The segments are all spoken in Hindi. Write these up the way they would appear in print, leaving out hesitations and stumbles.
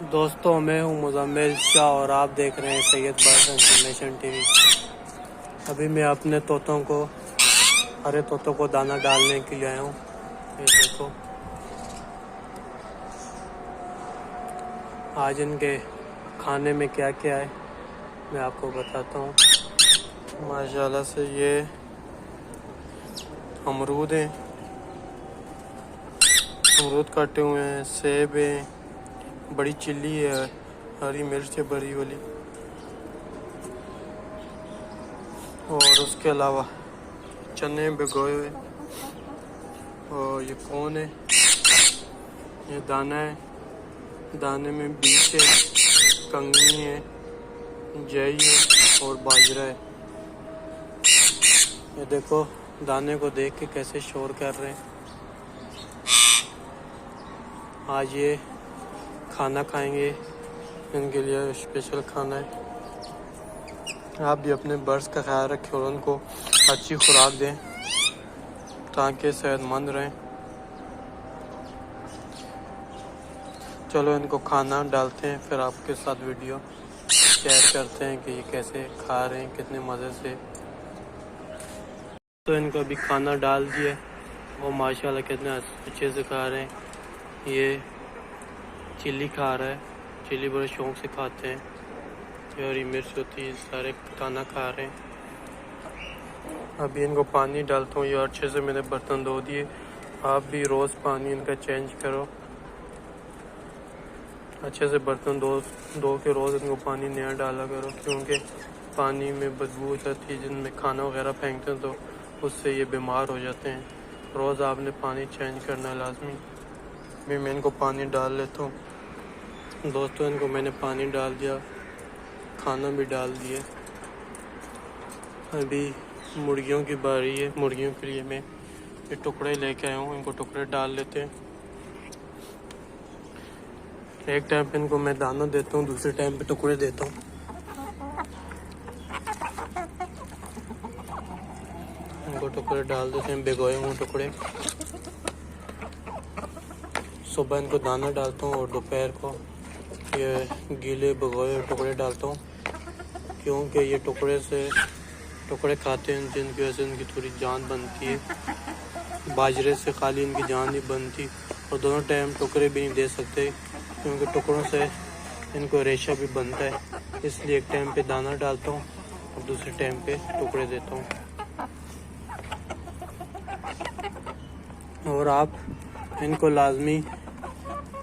दोस्तों, मैं हूं मुज़म्मिल शाह और आप देख रहे हैं सैयद बर्ड इंफॉर्मेशन टीवी। अभी मैं अपने तोतों को, हरे तोतों को दाना डालने के लिए आया हूं। ये देखो, आज इनके खाने में क्या क्या है मैं आपको बताता हूं। माशाल्लाह से ये अमरूद हैं, अमरूद काटे हुए हैं, सेब हैं, बड़ी चिल्ली है, हरी मिर्च है बड़ी वाली, और उसके अलावा चने भिगोए हुए, और ये कौन है, ये दाना है, दाने में बीज है, कंगनी है, जई है और बाजरा है। ये देखो, दाने को देख के कैसे शोर कर रहे हैं। आज ये खाना खाएंगे, इनके लिए स्पेशल खाना है। आप भी अपने बर्ड्स का ख्याल रखें और उनको अच्छी खुराक दें ताकि सेहतमंद रहें। चलो इनको खाना डालते हैं, फिर आपके साथ वीडियो शेयर करते हैं कि ये कैसे खा रहे हैं, कितने मज़े से। तो इनको अभी खाना डाल दिया और माशाल्लाह कितने अच्छे से खा रहे हैं। ये चिल्ली खा रहा है, चिल्ली बड़े शौक से खाते हैं। ये हरी मिर्च होती है, सारे खाना खा रहे हैं। अभी इनको पानी डालता हूँ। ये अच्छे से मैंने बर्तन धो दिए। आप भी रोज़ पानी इनका चेंज करो, अच्छे से बर्तन धो के रोज़ इनको पानी नया डाला करो, क्योंकि पानी में बदबू हो जाती है। जिनमें खाना वगैरह फेंकते हैं तो उससे ये बीमार हो जाते हैं। रोज़ आपने पानी चेंज करना है लाजमी। अभी मैं इनको पानी डाल लेता हूँ। दोस्तों, इनको मैंने पानी डाल दिया, खाना भी डाल दिया। अभी मुर्गियों की बारी है। मुर्गियों के लिए मैं ये टुकड़े लेके आया हूँ, इनको टुकड़े डाल लेते हैं। एक टाइम पे इनको मैं दाना देता हूँ, दूसरे टाइम पे टुकड़े देता हूँ। इनको टुकड़े डाल देते हैं, भिगोए हुए टुकड़े। सुबह इनको दाना डालता हूँ और दोपहर को ये गीले भिगोए टुकड़े डालता हूँ, क्योंकि ये टुकड़े खाते हैं जिनकी वजह से इनकी थोड़ी जान बनती है। बाजरे से खाली इनकी जान नहीं बनती, और दोनों टाइम टुकड़े भी नहीं दे सकते क्योंकि टुकड़ों से इनको रेशा भी बनता है। इसलिए एक टाइम पे दाना डालता हूँ और दूसरे टाइम पे टुकड़े देता हूँ। और आप इनको लाजमी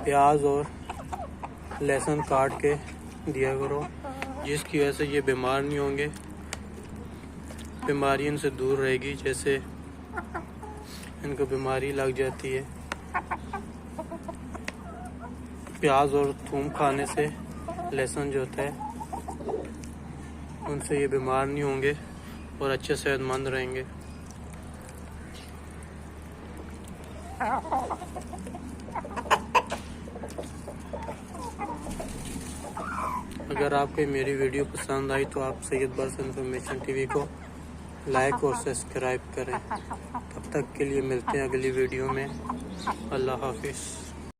प्याज और लहसुन काट के दिया करो, जिसकी वजह से ये बीमार नहीं होंगे, बीमारी इनसे दूर रहेगी। जैसे इनको बीमारी लग जाती है, प्याज और थूम खाने से, लहसुन जो होता है, उनसे ये बीमार नहीं होंगे और अच्छे सेहतमंद रहेंगे। अगर आपको मेरी वीडियो पसंद आई तो आप सैयद बर्ड्स इंफॉर्मेशन टीवी को लाइक और सब्सक्राइब करें। तब तक के लिए मिलते हैं अगली वीडियो में। अल्लाह हाफिज़।